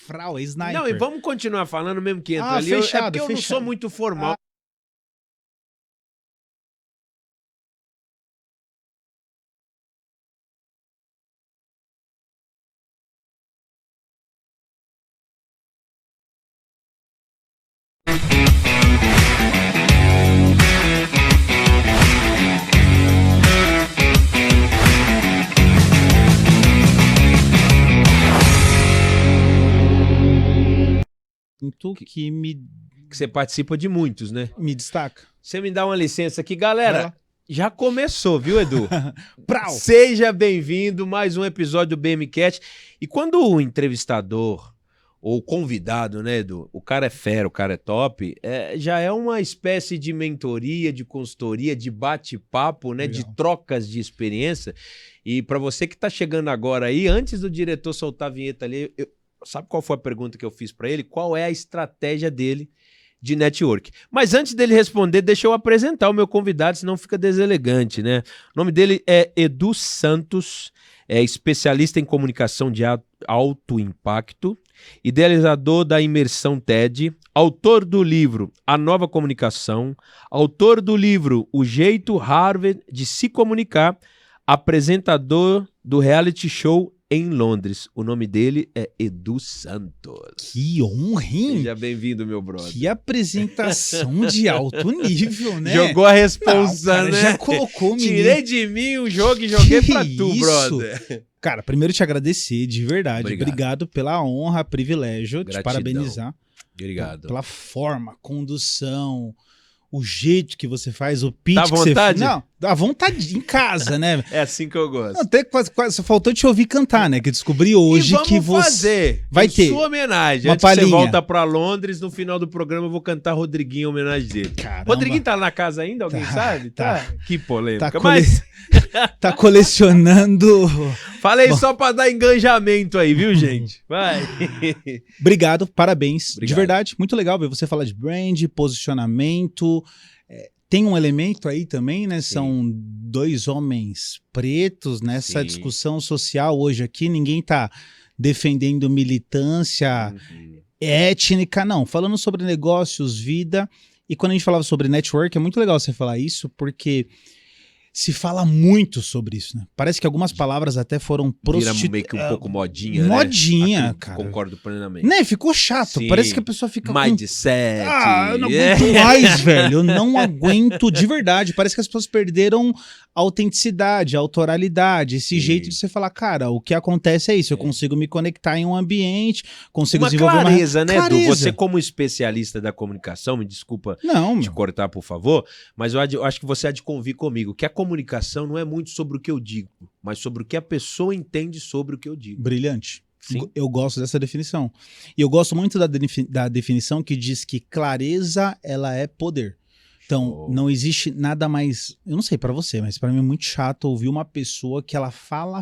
Frau, é sniper. Não, e vamos continuar falando mesmo que entra ali. Fechado, é porque eu não sou muito formal. Que você participa de muitos, né? Me destaca. Você me dá uma licença aqui, galera. Já começou, viu, Edu? Seja bem-vindo, mais um episódio do BMCast. E quando o entrevistador ou convidado, né, Edu, o cara é fera, o cara é top, já é uma espécie de mentoria, de consultoria, de bate-papo, né, de trocas de experiência. E para você que tá chegando agora aí, antes do diretor soltar a vinheta ali, sabe qual foi a pergunta que eu fiz para ele? Qual é a estratégia dele de network? Mas antes dele responder, deixa eu apresentar o meu convidado, senão fica deselegante, né? O nome dele é Edu Santos, é especialista em comunicação de alto impacto, idealizador da imersão TED, autor do livro A Nova Comunicação, autor do livro O Jeito Harvard de Se Comunicar, apresentador do reality show em Londres. O nome dele é Edu Santos. Que honra, hein? Seja bem-vindo, meu brother. Que apresentação de alto nível, né? Jogou a responsa, Não, cara, né? Já colocou o menino. Tirei de mim o jogo e joguei pra tu, isso? brother. Cara, primeiro te agradecer, de verdade. Obrigado pela honra, privilégio, Gratidão. te parabenizar. Obrigado. Pela forma, condução, o jeito que você faz, o pitch Dá que vontade? você... Não, dá vontade em casa, né? É assim que eu gosto. Não, até quase só faltou te ouvir cantar, né? Que eu descobri hoje e vamos que você... fazer, vai em ter sua homenagem. uma Antes que você palhinha. volta pra Londres, no final do programa eu vou cantar Rodriguinho em homenagem dele. Caramba. Rodriguinho tá na casa ainda? Alguém sabe? Tá. Que polêmica. Tá, Mas tá colecionando... falei só pra dar engajamento aí, viu, gente? Vai. Obrigado, parabéns. Obrigado. De verdade, muito legal ver você falar de brand, posicionamento. Tem um elemento aí também, né? Sim. São dois homens pretos nessa Sim. discussão social hoje aqui. Ninguém tá defendendo militância étnica, não. Falando sobre negócios, vida. E quando a gente falava sobre network, é muito legal você falar isso, porque se fala muito sobre isso, né? Parece que algumas palavras até foram Vira meio que um pouco modinha, né? Modinha, Aqui, cara. Concordo plenamente. Né? Ficou chato. Sim. Parece que a pessoa fica Mindset. eu não aguento mais, velho. Eu não aguento de verdade. Parece que as pessoas perderam a autenticidade, a autoralidade, esse jeito de você falar, cara, o que acontece é isso. Eu consigo me conectar em um ambiente, consigo desenvolver clareza, né, Edu? clareza. Você como especialista da comunicação, me desculpa Não, te cortar, por favor, mas eu acho que você há de convir comigo que a comunicação não é muito sobre o que eu digo, mas sobre o que a pessoa entende sobre o que eu digo. Brilhante. Sim. Eu gosto dessa definição. E eu gosto muito da definição que diz que clareza, ela é poder. Então, não existe nada mais... Eu não sei pra você, mas pra mim é muito chato ouvir uma pessoa que ela fala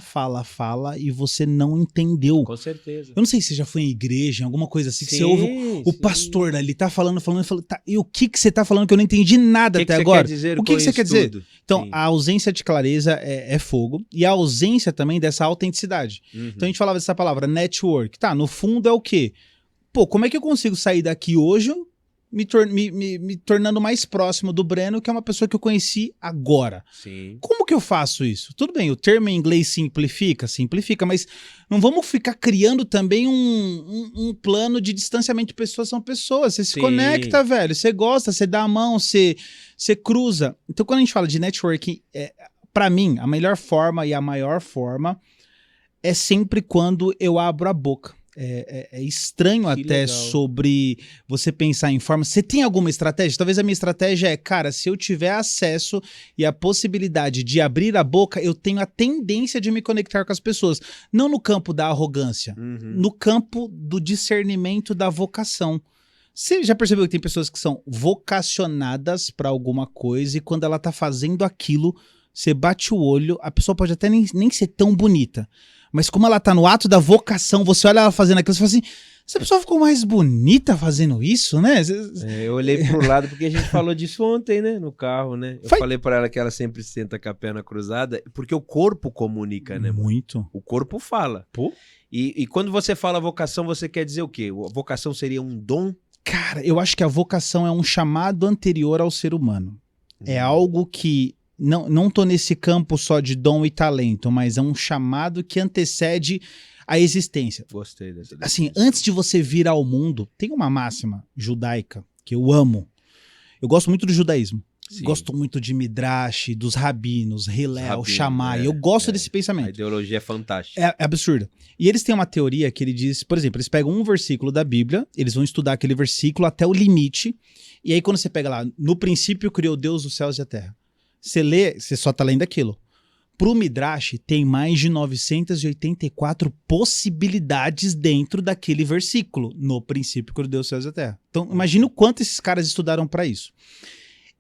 e você não entendeu. Com certeza. Eu não sei se você já foi em igreja, em alguma coisa assim, que Sim, você ouve o pastor, né, ele tá falando, tá, e o que você tá falando que eu não entendi nada até agora? Quer dizer o que você quer dizer? Tudo? Então, Sim. a ausência de clareza é fogo, e a ausência também dessa autenticidade. Então a gente falava dessa palavra, network. Tá, no fundo é o quê? Pô, como é que eu consigo sair daqui hoje me tornando mais próximo do Breno, que é uma pessoa que eu conheci agora? Sim. Como que eu faço isso? Tudo bem, o termo em inglês simplifica, mas não vamos ficar criando também um plano de distanciamento de pessoas, são pessoas. Você se conecta, velho, você gosta, você dá a mão, você cruza. Então quando a gente fala de networking, pra mim, a melhor forma e a maior forma é sempre quando eu abro a boca. É estranho que até legal. Sobre você pensar em forma. Você tem alguma estratégia? Talvez a minha estratégia é, cara, se eu tiver acesso e a possibilidade de abrir a boca, eu tenho a tendência de me conectar com as pessoas. Não no campo da arrogância, no campo do discernimento da vocação. Você já percebeu que tem pessoas que são vocacionadas para alguma coisa e quando ela tá fazendo aquilo, você bate o olho, a pessoa pode até nem ser tão bonita. Mas como ela tá no ato da vocação, você olha ela fazendo aquilo, você fala assim, essa pessoa ficou mais bonita fazendo isso, né? Eu olhei pro lado porque a gente falou disso ontem, né? No carro, né? Eu falei pra ela que ela sempre senta com a perna cruzada, porque o corpo comunica, né? Muito. O corpo fala. Pô. E quando você fala vocação, você quer dizer o quê? A vocação seria um dom? Cara, eu acho que a vocação é um chamado anterior ao ser humano. É algo que... Não tô nesse campo só de dom e talento, mas é um chamado que antecede a existência. Gostei dessa. Assim, antes de você vir ao mundo, tem uma máxima judaica que eu amo. Eu gosto muito do judaísmo. Sim. Gosto muito de Midrash, dos rabinos, Hillel, Shammai. Eu gosto desse A pensamento. ideologia é fantástica. É absurda. E eles têm uma teoria que ele diz, por exemplo, eles pegam um versículo da Bíblia, eles vão estudar aquele versículo até o limite, e aí quando você pega lá, no princípio criou Deus os céus e a terra. Você lê, você só tá lendo aquilo. Pro Midrash, tem mais de 984 possibilidades dentro daquele versículo. No princípio criou Deus os céus e a terra. Então, imagina o quanto esses caras estudaram para isso.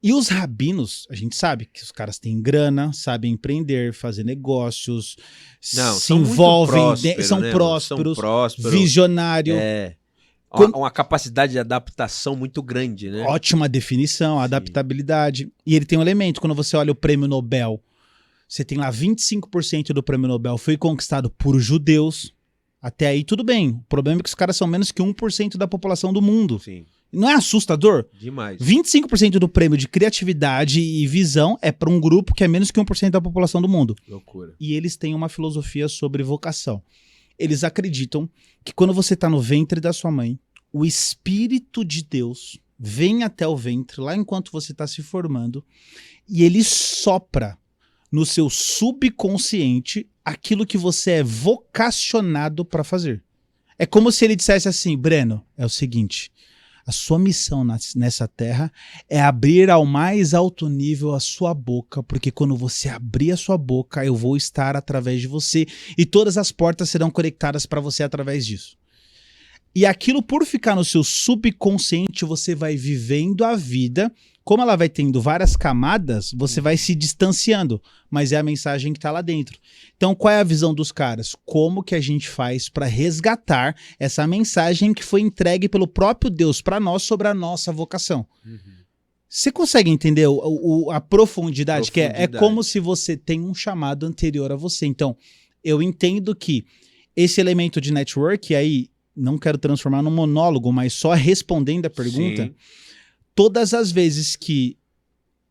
E os rabinos, a gente sabe que os caras têm grana, sabem empreender, fazer negócios, se envolvem, são prósperos, visionários. Uma capacidade de adaptação muito grande, né? Ótima definição, adaptabilidade. E ele tem um elemento, quando você olha o prêmio Nobel, você tem lá 25% do prêmio Nobel foi conquistado por judeus. Até aí tudo bem. O problema é que os caras são menos que 1% da população do mundo. Sim. Não é assustador? Demais. 25% do prêmio de criatividade e visão é para um grupo que é menos que 1% da população do mundo. Loucura. E eles têm uma filosofia sobre vocação. Eles acreditam que quando você está no ventre da sua mãe, o Espírito de Deus vem até o ventre, lá enquanto você está se formando, e ele sopra no seu subconsciente aquilo que você é vocacionado para fazer. É como se ele dissesse assim, Breno, é o seguinte... A sua missão nessa terra é abrir ao mais alto nível a sua boca, porque quando você abrir a sua boca, eu vou estar através de você e todas as portas serão conectadas para você através disso. E aquilo, por ficar no seu subconsciente, você vai vivendo a vida. Como ela vai tendo várias camadas, você vai se distanciando, mas é a mensagem que está lá dentro. Então, qual é a visão dos caras? Como que a gente faz para resgatar essa mensagem que foi entregue pelo próprio Deus para nós sobre a nossa vocação? Você consegue entender a profundidade? Que é como se você tem um chamado anterior a você. Então, eu entendo que esse elemento de network, aí, não quero transformar num monólogo, mas só respondendo a pergunta... Sim. Todas as vezes que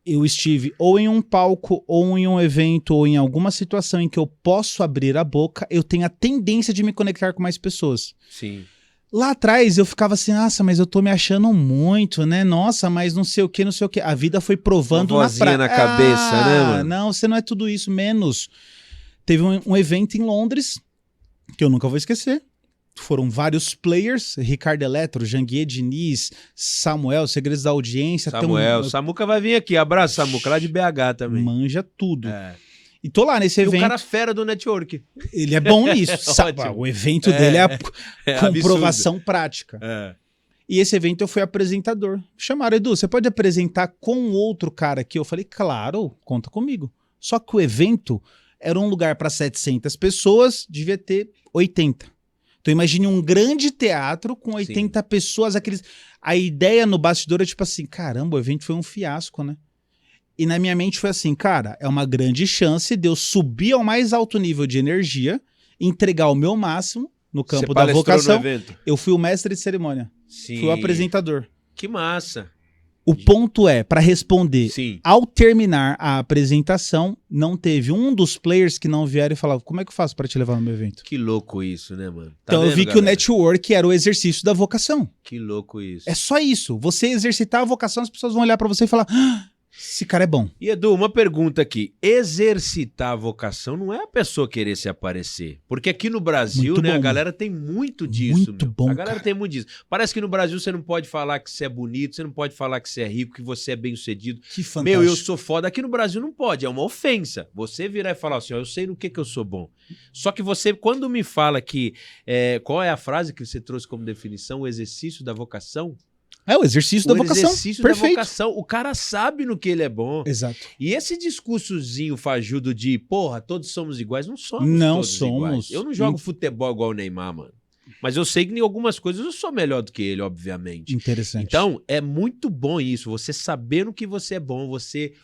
eu estive ou em um palco, ou em um evento, ou em alguma situação em que eu posso abrir a boca, eu tenho a tendência de me conectar com mais pessoas. Sim. Lá atrás eu ficava assim, nossa, mas eu tô me achando muito, né? Nossa, mas não sei o que, não sei o que. A vida foi provando uma vozinha na cabeça, né, mano? Não, você não é tudo isso, menos. Teve um evento em Londres, que eu nunca vou esquecer. Foram vários players, Ricardo Eletro, Janguier Diniz, Samuel, Segredos da Audiência. Samuca vai vir aqui, abraço Samuca, lá de BH também. Manja tudo. E tô lá nesse evento. E o cara fera do network. Ele é bom nisso. O evento dele é comprovação prática. E esse evento eu fui apresentador. Chamaram, Edu, você pode apresentar com outro cara aqui? Eu falei, claro, conta comigo. Só que o evento era um lugar para 700 pessoas, devia ter 80. Então imagine um grande teatro com 80 pessoas, a ideia no bastidor é tipo assim, caramba, o evento foi um fiasco, né? E na minha mente foi assim, cara, é uma grande chance de eu subir ao mais alto nível de energia, entregar o meu máximo no campo da vocação. Eu fui o mestre de cerimônia, fui o apresentador. Que massa! O ponto é, para responder, ao terminar a apresentação, não teve um dos players que não vieram e falava, como é que eu faço para te levar no meu evento? Que louco isso, né, mano? Então eu vi que o network era o exercício da vocação. Que louco isso. É só isso. Você exercitar a vocação, as pessoas vão olhar para você e falar, esse cara é bom. E Edu, uma pergunta aqui. Exercitar a vocação não é a pessoa querer se aparecer. Porque aqui no Brasil, né, a galera tem muito disso. Muito bom, a galera tem muito disso. Parece que no Brasil você não pode falar que você é bonito, você não pode falar que você é rico, que você é bem-sucedido. Que fantástico. Eu sou foda. Aqui no Brasil não pode, é uma ofensa. Você virar e falar assim, eu sei no que eu sou bom. Só que você, quando me fala que... qual é a frase que você trouxe como definição? O exercício da vocação? É o exercício da vocação. Perfeito. Da vocação. O cara sabe no que ele é bom. Exato. E esse discursozinho fajudo de, porra, todos somos iguais, não somos todos iguais. Eu não jogo futebol igual o Neymar, mano. Mas eu sei que em algumas coisas eu sou melhor do que ele, obviamente. Interessante. Então, é muito bom isso, você saber no que você é bom,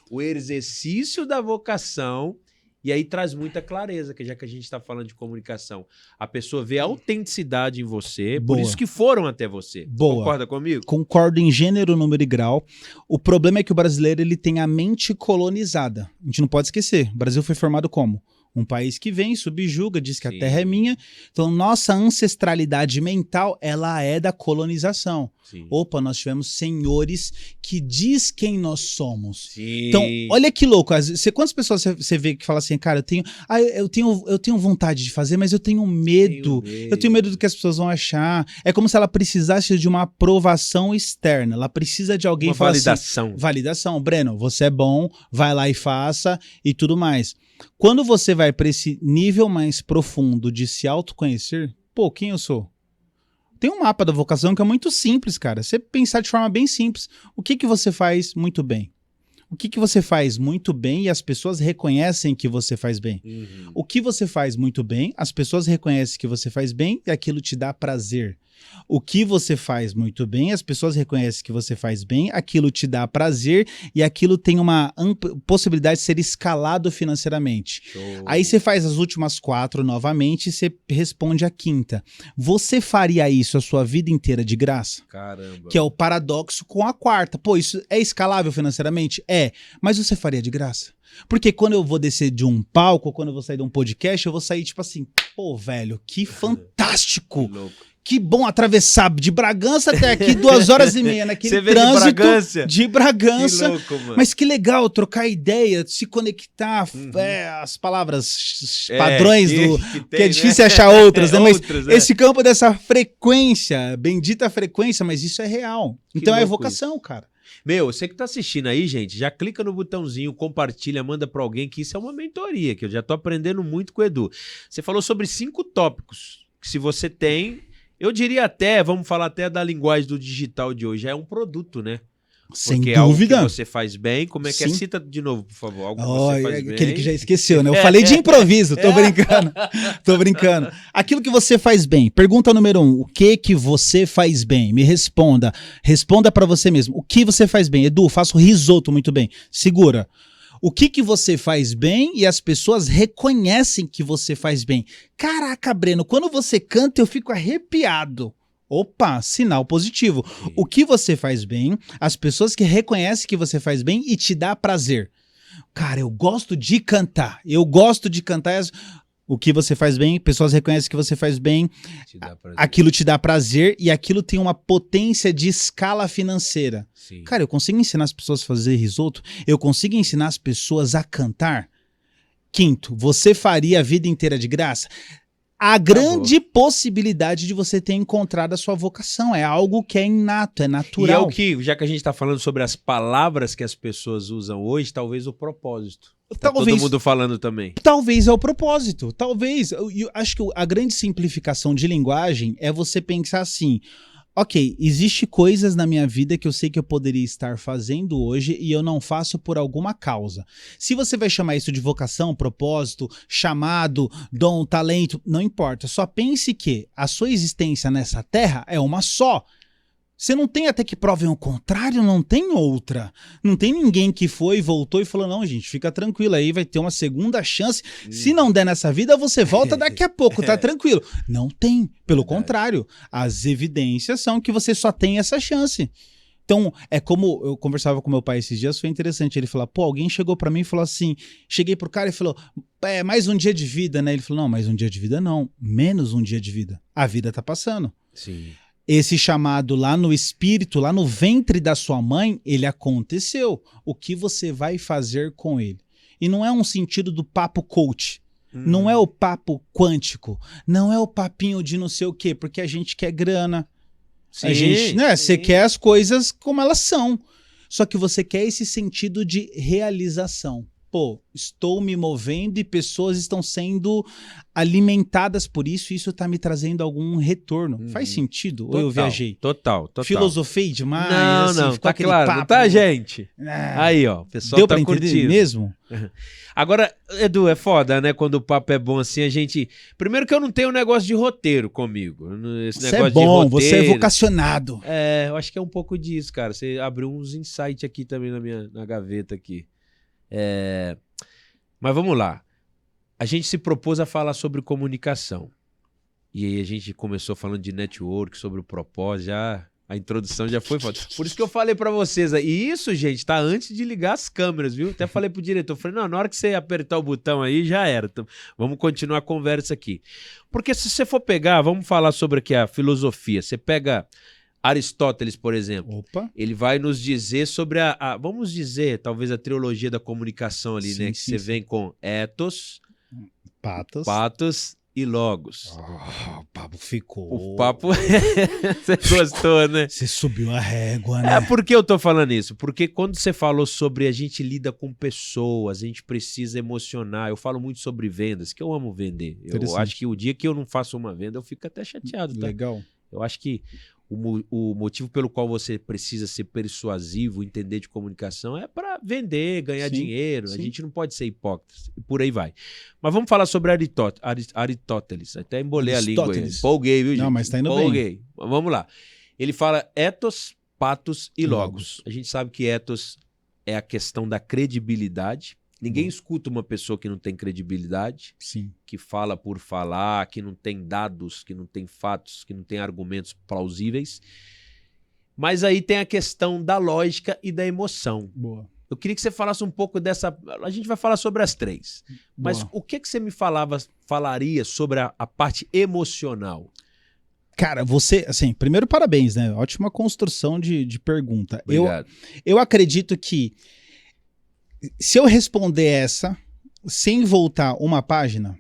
o exercício da vocação E aí traz muita clareza, que já que a gente está falando de comunicação, a pessoa vê a autenticidade em você, Boa. por isso que foram até você. Boa. Concorda comigo? Concordo em gênero, número e grau. O problema é que o brasileiro ele tem a mente colonizada. A gente não pode esquecer. O Brasil foi formado como? Um país que vem, subjuga, diz que Sim. a terra é minha. Então, nossa ancestralidade mental, ela é da colonização. Sim. Opa, nós tivemos senhores que diz quem nós somos. Sim. Então, olha que louco. Quantas pessoas você vê que falam assim, cara, eu tenho vontade de fazer, mas eu tenho medo. Eu tenho medo do que as pessoas vão achar. É como se ela precisasse de uma aprovação externa. Ela precisa de alguém falar validação. assim, validação. Breno, você é bom, vai lá e faça e tudo mais. Quando você vai para esse nível mais profundo de se autoconhecer, pô, quem eu sou? Tem um mapa da vocação que é muito simples, cara. Você pensar de forma bem simples. O que você faz muito bem? O que você faz muito bem e as pessoas reconhecem que você faz bem? Uhum. O que você faz muito bem, as pessoas reconhecem que você faz bem e aquilo te dá prazer. O que você faz muito bem, as pessoas reconhecem que você faz bem, aquilo te dá prazer e aquilo tem uma possibilidade de ser escalado financeiramente. Show. Aí você faz as últimas 4 novamente e você responde a 5ª. Você faria isso a sua vida inteira de graça? Caramba. Que é o paradoxo com a 4ª. Pô, isso é escalável financeiramente? É, mas você faria de graça? Porque quando eu vou descer de um palco, ou quando eu vou sair de um podcast, eu vou sair tipo assim, pô, velho, que fantástico! Que louco. Que bom atravessar de Bragança até aqui 2h30 naquele Você vê trânsito de Bragança. Que louco, mano. Mas que legal trocar ideia, se conectar, as palavras padrões que é difícil achar outras, né? Mas esse campo dessa frequência, bendita frequência, mas isso é real. Então é vocação, cara. Meu, você que tá assistindo aí, gente, já clica no botãozinho, compartilha, manda pra alguém, que isso é uma mentoria, que eu já tô aprendendo muito com o Edu. Você falou sobre 5 tópicos, que se você tem, eu diria até, vamos falar até da linguagem do digital de hoje, é um produto, né? Sem Porque dúvida. É algo que você faz bem. Como é que é? Sim. Cita de novo, por favor. Algo que você faz bem. Aquele que já esqueceu, né? Eu falei de improviso, tô brincando. Tô brincando. Aquilo que você faz bem. Pergunta número 1. O que você faz bem? Me responda. Responda pra você mesmo. O que você faz bem? Edu, faço risoto muito bem. Segura. O que você faz bem e as pessoas reconhecem que você faz bem. Caraca, Breno, quando você canta eu fico arrepiado. Opa, sinal positivo. Sim. O que você faz bem, as pessoas que reconhecem que você faz bem e te dá prazer. Cara, eu gosto de cantar. O que você faz bem, pessoas reconhecem que você faz bem, aquilo te dá prazer e aquilo tem uma potência de escala financeira. Sim. Cara, eu consigo ensinar as pessoas a fazer risoto? Eu consigo ensinar as pessoas a cantar? 5º, você faria a vida inteira de graça? A grande possibilidade de você ter encontrado a sua vocação. É algo que é inato, é natural. E é o que, já que a gente está falando sobre as palavras que as pessoas usam hoje, talvez o propósito. Tá todo mundo falando também. Talvez é o propósito. Talvez. Eu acho que a grande simplificação de linguagem é você pensar assim... Ok, existe coisas na minha vida que eu sei que eu poderia estar fazendo hoje e eu não faço por alguma causa. Se você vai chamar isso de vocação, propósito, chamado, dom, talento, não importa. Só pense que a sua existência nessa terra é uma só. Você não tem até que provem o contrário, não tem outra. Não tem ninguém que foi e voltou e falou, não, gente, fica tranquilo, aí vai ter uma segunda chance. Se não der nessa vida, você volta daqui a pouco, tá tranquilo. Não tem, pelo contrário. As evidências são que você só tem essa chance. Então, é como eu conversava com meu pai esses dias, foi interessante. Ele falou, pô, alguém chegou pra mim e falou assim, cheguei pro cara e falou, mais um dia de vida, né? Ele falou, não, mais um dia de vida não, menos um dia de vida. A vida tá passando. Sim. Esse chamado lá no espírito, lá no ventre da sua mãe, ele aconteceu. O que você vai fazer com ele? E não é um sentido do papo coach. Não é o papo quântico. Não é o papinho de não sei o quê, porque a gente quer grana. Sim, a gente, né? Você quer as coisas como elas são. Só que você quer esse sentido de realização. Pô, estou me movendo e pessoas estão sendo alimentadas por isso e isso tá me trazendo algum retorno. Faz sentido? Ou eu viajei? Total. Filosofei demais? Não, assim, não, ficou tá claro, papo, tá, gente? Aí, ó, o pessoal deu tá pra entender curtindo. Mesmo? Agora, Edu, é foda, né? Quando o papo é bom assim, a gente... Primeiro que eu não tenho um negócio de roteiro comigo. Esse Você negócio é bom, de roteiro, você é vocacionado. É, eu acho que é um pouco disso, cara. Você abriu uns insights aqui também na gaveta aqui. Mas vamos lá. A gente se propôs a falar sobre comunicação. E aí a gente começou falando de network, sobre o propósito, já a introdução já foi foda. Por isso que eu falei pra vocês, e isso, gente, tá antes de ligar as câmeras, viu? Até falei pro diretor, falei, não, na hora que você apertar o botão aí, já era. Então, vamos continuar a conversa aqui. Porque se você for pegar, vamos falar sobre aqui a filosofia. Você pega Aristóteles, por exemplo. Opa. Ele vai nos dizer sobre vamos dizer, talvez a trilogia da comunicação ali, Sim, né? Que sim, você sim. vem com ethos, Patos. e logos. O papo ficou. O papo. Você gostou, né? Você subiu a régua, né? É, por que eu tô falando isso? Porque quando você falou sobre a gente lida com pessoas, a gente precisa emocionar. Eu falo muito sobre vendas, que eu amo vender. Eu acho que o dia que eu não faço uma venda, eu fico até chateado, tá? Legal. Eu acho que o motivo pelo qual você precisa ser persuasivo, entender de comunicação, é para vender, ganhar dinheiro. Sim. A gente não pode ser hipócrita. E por aí vai. Mas vamos falar sobre Aristóteles. Até embolei a língua. Empolguei, viu, gente? Não, mas tá indo bem. Vamos lá. Ele fala ethos, patos e logos. A gente sabe que ethos é a questão da credibilidade. Ninguém escuta uma pessoa que não tem credibilidade, Sim. que fala por falar, que não tem dados, que não tem fatos, que não tem argumentos plausíveis. Mas aí tem a questão da lógica e da emoção. Boa. Eu queria que você falasse um pouco dessa... A gente vai falar sobre as três. Mas Boa. o que você me falaria sobre a parte emocional? Cara, você, assim, primeiro parabéns, né? Ótima construção de pergunta. Obrigado. Eu acredito que se eu responder essa sem voltar uma página,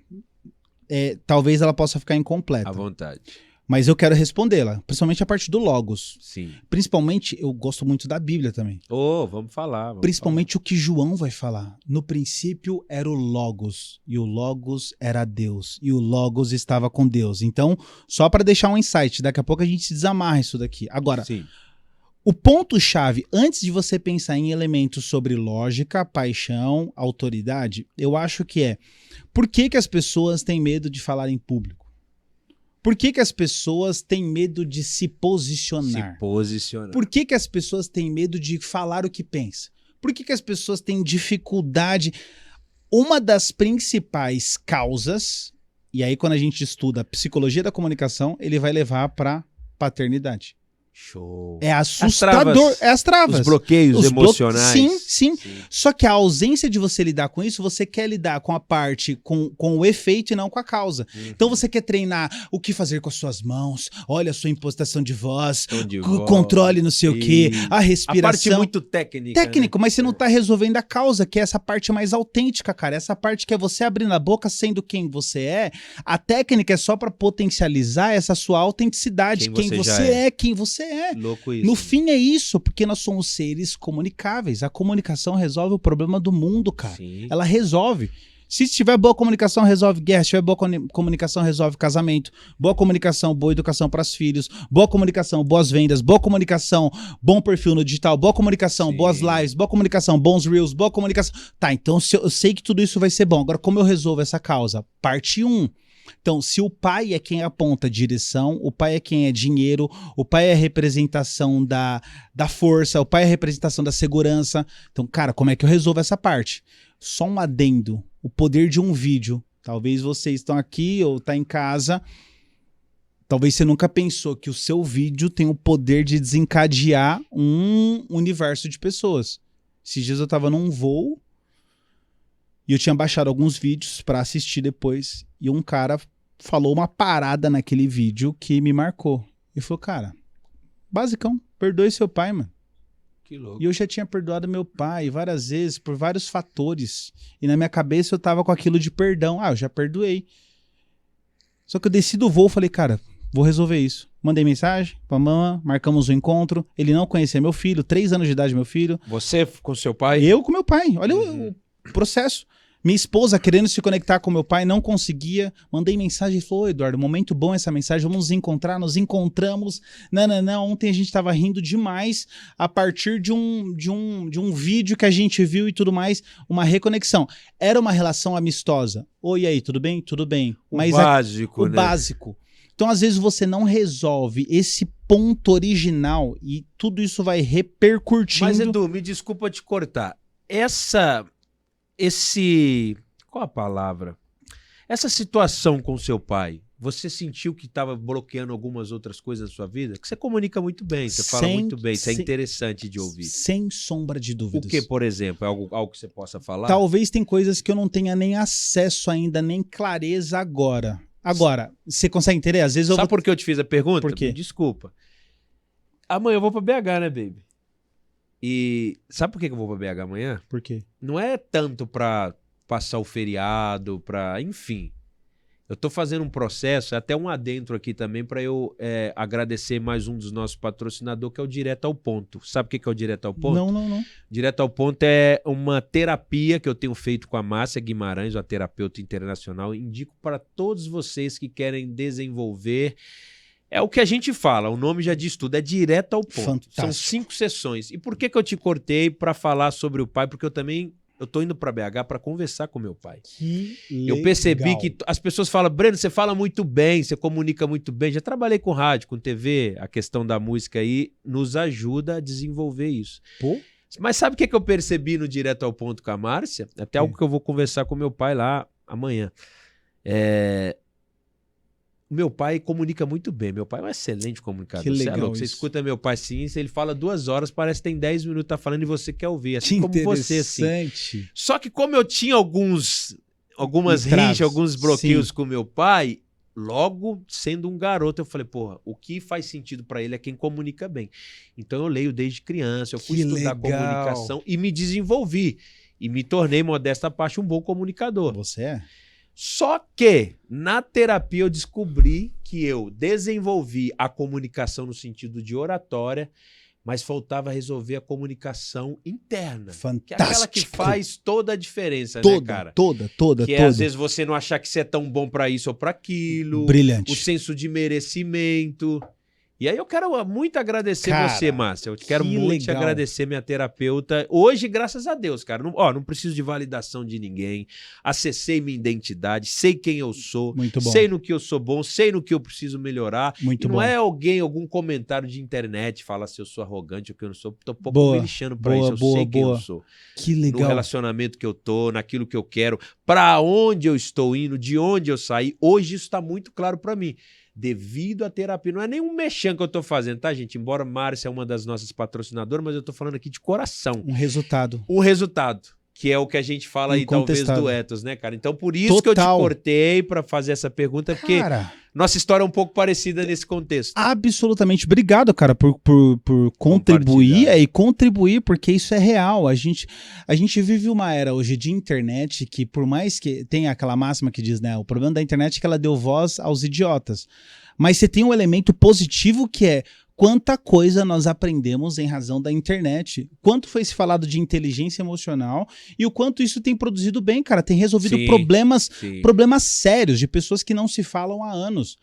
talvez ela possa ficar incompleta. À vontade. Mas eu quero respondê-la, principalmente a parte do Logos. Sim. Principalmente, eu gosto muito da Bíblia também. Vamos falar. Principalmente o que João vai falar. No princípio era o Logos, e o Logos era Deus, e o Logos estava com Deus. Então, só para deixar um insight, daqui a pouco a gente se desamarra isso daqui. Agora, sim. O ponto-chave, antes de você pensar em elementos sobre lógica, paixão, autoridade, eu acho que por que as pessoas têm medo de falar em público? Por que as pessoas têm medo de se posicionar? Por que as pessoas têm medo de falar o que pensam? Por que as pessoas têm dificuldade? Uma das principais causas, e aí quando a gente estuda a psicologia da comunicação, ele vai levar para paternidade. Show. É assustador. As travas. Os bloqueios emocionais. Sim. Só que a ausência de você lidar com isso, você quer lidar com a parte, com o efeito e não com a causa. Então você quer treinar o que fazer com as suas mãos, olha a sua impostação de voz, controle não sei o quê, a respiração. A parte muito técnica. Técnico, né? Mas você não tá resolvendo a causa, que é essa parte mais autêntica, cara. Essa parte que é você abrindo a boca sendo quem você é. A técnica é só pra potencializar essa sua autenticidade. Quem você é, quem você é. Louco isso. No fim é isso, porque nós somos seres comunicáveis. A comunicação resolve o problema do mundo, cara. Sim. Ela resolve. Se tiver boa comunicação, resolve guerra. Se tiver boa comunicação, resolve casamento. Boa comunicação, boa educação para os filhos. Boa comunicação, boas vendas. Boa comunicação, bom perfil no digital. Boa comunicação, boas lives. Boa comunicação, bons reels. Boa comunicação. Tá, então eu sei que tudo isso vai ser bom. Agora, como eu resolvo essa causa? Parte 1. Então, se o pai é quem aponta a direção, o pai é quem é dinheiro, o pai é a representação da força, o pai é a representação da segurança. Então, cara, como é que eu resolvo essa parte? Só um adendo, o poder de um vídeo. Talvez vocês estão aqui ou tá em casa, talvez você nunca pensou que o seu vídeo tem o poder de desencadear um universo de pessoas. Esses dias eu tava num voo, e eu tinha baixado alguns vídeos pra assistir depois. E um cara falou uma parada naquele vídeo que me marcou. Ele falou, cara, basicão, perdoe seu pai, mano. Que louco. E eu já tinha perdoado meu pai várias vezes, por vários fatores. E na minha cabeça eu tava com aquilo de perdão. Eu já perdoei. Só que eu desci do voo e falei, cara, vou resolver isso. Mandei mensagem pra mamãe, marcamos um encontro. Ele não conhecia meu filho, 3 anos de idade meu filho. Você com seu pai? Eu com meu pai. Olha o processo. Minha esposa querendo se conectar com meu pai, não conseguia. Mandei mensagem e falou, Eduardo, momento bom essa mensagem, vamos nos encontrar, nos encontramos. Não, ontem a gente tava rindo demais a partir de um vídeo que a gente viu e tudo mais, uma reconexão. Era uma relação amistosa. Oi, e aí, tudo bem? Tudo bem. Mas básico, né? O básico. Então, às vezes, você não resolve esse ponto original e tudo isso vai repercutindo. Mas, Edu, me desculpa te cortar. Qual a palavra? Essa situação com seu pai, você sentiu que estava bloqueando algumas outras coisas na sua vida? Que você comunica muito bem, você fala muito bem, isso é interessante de ouvir. Sem sombra de dúvidas. O que, por exemplo? É algo que você possa falar? Talvez tem coisas que eu não tenha nem acesso ainda, nem clareza agora. Agora, você consegue entender? Às vezes eu Sabe por que eu te fiz a pergunta? Por quê? Me desculpa. Amanhã eu vou pra BH, né, baby? E sabe por que eu vou pra BH amanhã? Por quê? Não é tanto pra passar o feriado, pra... Enfim. Eu tô fazendo um processo, até um adentro aqui também, pra eu agradecer mais um dos nossos patrocinadores, que é o Direto ao Ponto. Sabe o que é o Direto ao Ponto? Não. Direto ao Ponto é uma terapia que eu tenho feito com a Márcia Guimarães, uma terapeuta internacional. Indico para todos vocês que querem desenvolver. É o que a gente fala, o nome já diz tudo, é direto ao ponto. Fantástico. São 5 sessões. E por que eu te cortei para falar sobre o pai? Porque eu tô indo para BH para conversar com meu pai. Que Eu percebi que as pessoas falam, Breno, você fala muito bem, você comunica muito bem. Já trabalhei com rádio, com TV, a questão da música aí nos ajuda a desenvolver isso. Pô? Mas sabe o que eu percebi no Direto ao Ponto com a Márcia? Até algo que eu vou conversar com meu pai lá amanhã. O meu pai comunica muito bem. Meu pai é um excelente comunicador. Que legal Você escuta meu pai assim, se ele fala 2 horas, parece que tem 10 minutos tá falando e você quer ouvir. Assim como você, assim. Só que como eu tinha algumas rixas, alguns bloqueios com meu pai, logo sendo um garoto, eu falei, porra, o que faz sentido pra ele é quem comunica bem. Então eu leio desde criança, eu fui estudar comunicação e me desenvolvi. E me tornei, modesta parte, um bom comunicador. Você é? Só que na terapia eu descobri que eu desenvolvi a comunicação no sentido de oratória, mas faltava resolver a comunicação interna. Fantástico. Que é aquela que faz toda a diferença, né, cara? Toda. Que é, às vezes, você não achar que você é tão bom pra isso ou pra aquilo. Brilhante. O senso de merecimento. E aí eu quero muito agradecer você, Márcia. Eu quero muito te agradecer, minha terapeuta. Hoje, graças a Deus, cara. Não preciso de validação de ninguém. Acessei minha identidade, sei quem eu sou. Muito bom. Sei no que eu sou bom, sei no que eu preciso melhorar. Muito bom. Não é algum comentário de internet fala se eu sou arrogante ou que eu não sou. Tô um pouco me lixando pra isso. Eu sei quem eu sou. Que legal. No relacionamento que eu tô, naquilo que eu quero, pra onde eu estou indo, de onde eu saí. Hoje isso tá muito claro pra mim. Devido à terapia. Não é nenhum mexão que eu tô fazendo, tá, gente? Embora Márcia é uma das nossas patrocinadoras, mas eu tô falando aqui de coração. Um resultado. Um resultado. Que é o que a gente fala aí, talvez, do ethos, né, cara? Então, por isso que eu te cortei pra fazer essa pergunta, porque nossa história é um pouco parecida nesse contexto. Absolutamente. Obrigado, cara, por contribuir e contribuir, porque isso é real. A gente vive uma era hoje de internet que, por mais que tenha aquela máxima que diz, né, o problema da internet é que ela deu voz aos idiotas. Mas você tem um elemento positivo que é quanta coisa nós aprendemos em razão da internet. Quanto foi se falado de inteligência emocional e o quanto isso tem produzido bem, cara. Tem resolvido problemas sérios de pessoas que não se falam há anos.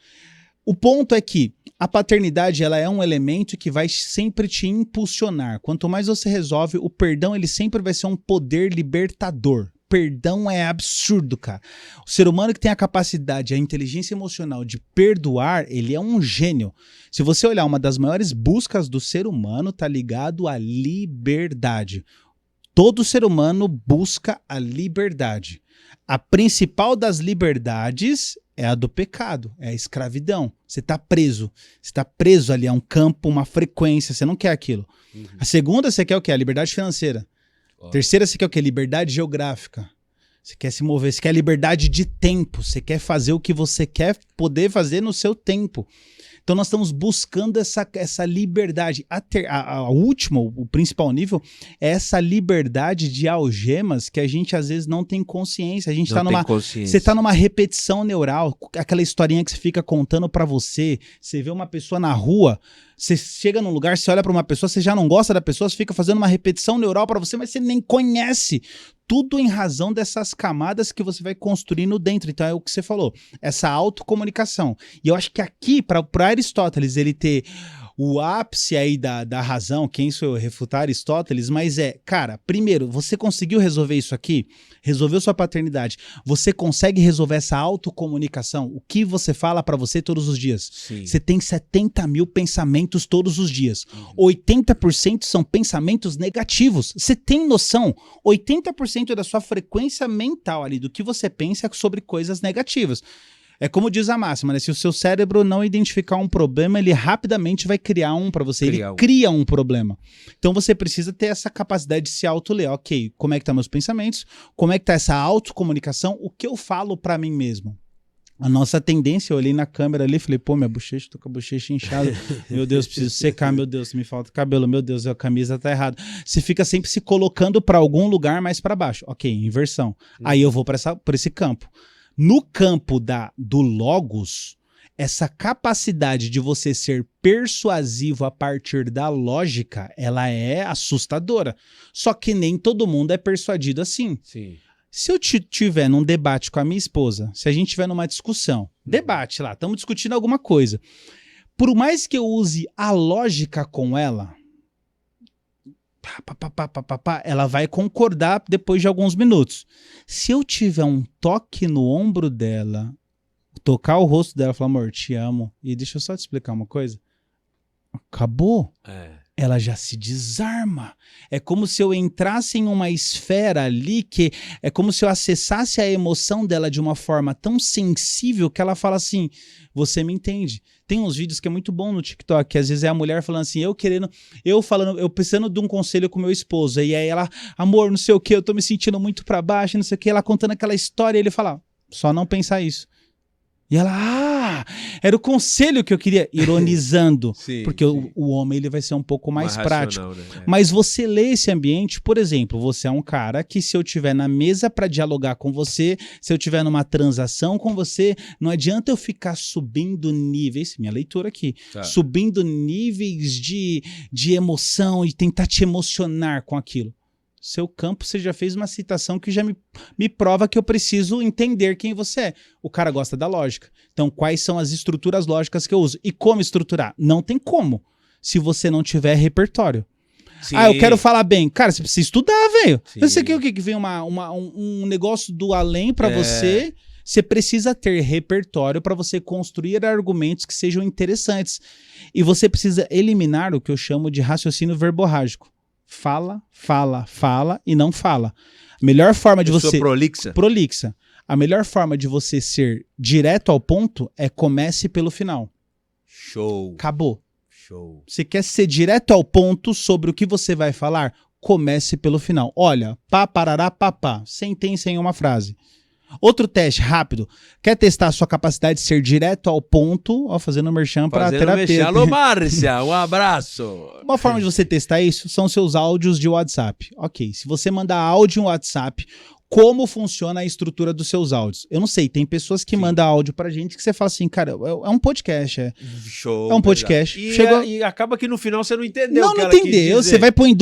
O ponto é que a paternidade ela é um elemento que vai sempre te impulsionar. Quanto mais você resolve, o perdão ele sempre vai ser um poder libertador. Perdão é absurdo, cara. O ser humano que tem a capacidade, a inteligência emocional de perdoar, ele é um gênio. Se você olhar, uma das maiores buscas do ser humano tá ligado à liberdade. Todo ser humano busca a liberdade. A principal das liberdades é a do pecado, é a escravidão. Você tá preso. Você tá preso ali a um campo, uma frequência, você não quer aquilo. A segunda, você quer o quê? A liberdade financeira. Terceira, você quer o quê? Liberdade geográfica. Você quer se mover, você quer liberdade de tempo, você quer fazer o que você quer poder fazer no seu tempo. Então nós estamos buscando essa liberdade. A última, o principal nível, é essa liberdade de algemas que a gente às vezes não tem consciência. A gente tá numa, você tá numa repetição neural, aquela historinha que você fica contando pra você. Você vê uma pessoa na rua, você chega num lugar, você olha pra uma pessoa, você já não gosta da pessoa, você fica fazendo uma repetição neural pra você, mas você nem conhece. Tudo em razão dessas camadas que você vai construindo dentro. Então é o que você falou, essa autocomunicação. E eu acho que aqui, para Aristóteles, ele ter o ápice aí da razão, quem sou eu refutar Aristóteles, mas cara, primeiro, você conseguiu resolver isso aqui? Resolveu sua paternidade? Você consegue resolver essa autocomunicação? O que você fala pra você todos os dias? Sim. Você tem 70 mil pensamentos todos os dias. 80% são pensamentos negativos. Você tem noção? 80% da sua frequência mental ali, do que você pensa é sobre coisas negativas. É como diz a máxima, né? Se o seu cérebro não identificar um problema, ele rapidamente vai criar um para você. Ele cria um problema. Então você precisa ter essa capacidade de se autoler. Ok, como é que tá meus pensamentos? Como é que tá essa autocomunicação? O que eu falo para mim mesmo? A nossa tendência, eu olhei na câmera ali e falei, pô, minha bochecha, tô com a bochecha inchada. Meu Deus, preciso secar, meu Deus, me falta cabelo, meu Deus, a camisa tá errada. Você fica sempre se colocando para algum lugar mais para baixo. Ok, inversão. Aí eu vou para esse campo. No campo do logos, essa capacidade de você ser persuasivo a partir da lógica, ela é assustadora. Só que nem todo mundo é persuadido assim. Sim. Se eu tiver num debate com a minha esposa, se a gente tiver numa discussão, debate lá, estamos discutindo alguma coisa, por mais que eu use a lógica com ela, ela vai concordar depois de alguns minutos. Se eu tiver um toque no ombro dela, tocar o rosto dela e falar, amor, te amo, e deixa eu só te explicar uma coisa, acabou. Ela já se desarma. É como se eu entrasse em uma esfera ali que é como se eu acessasse a emoção dela de uma forma tão sensível que ela fala assim, você me entende. Tem uns vídeos que é muito bom no TikTok, que às vezes é a mulher falando assim, eu precisando de um conselho com meu esposo, e aí ela, amor, não sei o que, eu tô me sentindo muito pra baixo, não sei o que, ela contando aquela história, e ele fala, só não pensar isso. E ela, era o conselho que eu queria, ironizando. Sim, porque sim. o homem ele vai ser um pouco mais prático. Racional, né? Mas você lê esse ambiente, por exemplo, você é um cara que se eu tiver na mesa para dialogar com você, se eu tiver numa transação com você, não adianta eu ficar subindo níveis, minha leitura aqui, subindo níveis de emoção e tentar te emocionar com aquilo. Seu campo, você já fez uma citação que já me prova que eu preciso entender quem você é. O cara gosta da lógica. Então, quais são as estruturas lógicas que eu uso? E como estruturar? Não tem como, se você não tiver repertório. Sim. Eu quero falar bem. Cara, você precisa estudar, velho. Você quer o quê? Que vem um negócio do além pra você... Você precisa ter repertório para você construir argumentos que sejam interessantes. E você precisa eliminar o que eu chamo de raciocínio verborrágico. Fala, fala, fala e não fala. A melhor forma de você... Prolixa. A melhor forma de você ser direto ao ponto é comece pelo final. Show. Acabou. Show. Você quer ser direto ao ponto sobre o que você vai falar? Comece pelo final. Olha, pá, parará, papá. Sentença em uma frase. Outro teste rápido. Quer testar a sua capacidade de ser direto ao ponto? Ó, fazendo merchan para terapia. Alô, Márcia, um abraço. Uma forma de você testar isso são seus áudios de WhatsApp. Ok, se você mandar áudio em WhatsApp, como funciona a estrutura dos seus áudios? Eu não sei, tem pessoas que mandam áudio pra gente que você fala assim, cara, é um podcast. Show. É um podcast. E acaba que no final você não entendeu. Não entendeu. Você vai pôr em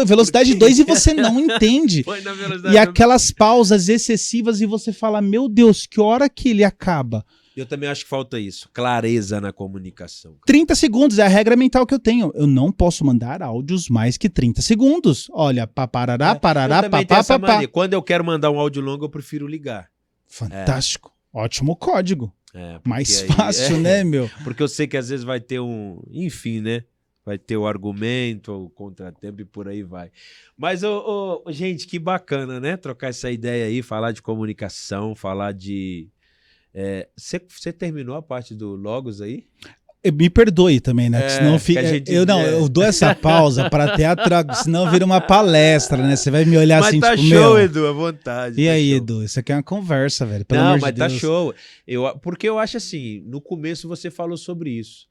velocidade 2 e você não entende. Põe na velocidade e aquelas pausas excessivas e você fala, meu Deus, que hora que ele acaba? Eu também acho que falta isso, clareza na comunicação. 30 segundos é a regra mental que eu tenho. Eu não posso mandar áudios mais que 30 segundos. Olha, parará, papá. Quando eu quero mandar um áudio longo, eu prefiro ligar. Fantástico. Ótimo código. Mais aí, fácil, né, meu? Porque eu sei que às vezes vai ter enfim, né? Vai ter o argumento, o contratempo e por aí vai. Mas, gente, que bacana, né? Trocar essa ideia aí, falar de comunicação, falar de... Você terminou a parte do Logos aí? Me perdoe também, né? Senão eu dou essa pausa para teatro, senão vira uma palestra, né? Você vai me olhar mas assim, tá tipo, show, Edu, à vontade. E tá aí, show. Edu, isso aqui é uma conversa, velho. Pelo não, amor mas de Deus. Tá show. Porque eu acho assim, no começo você falou sobre isso.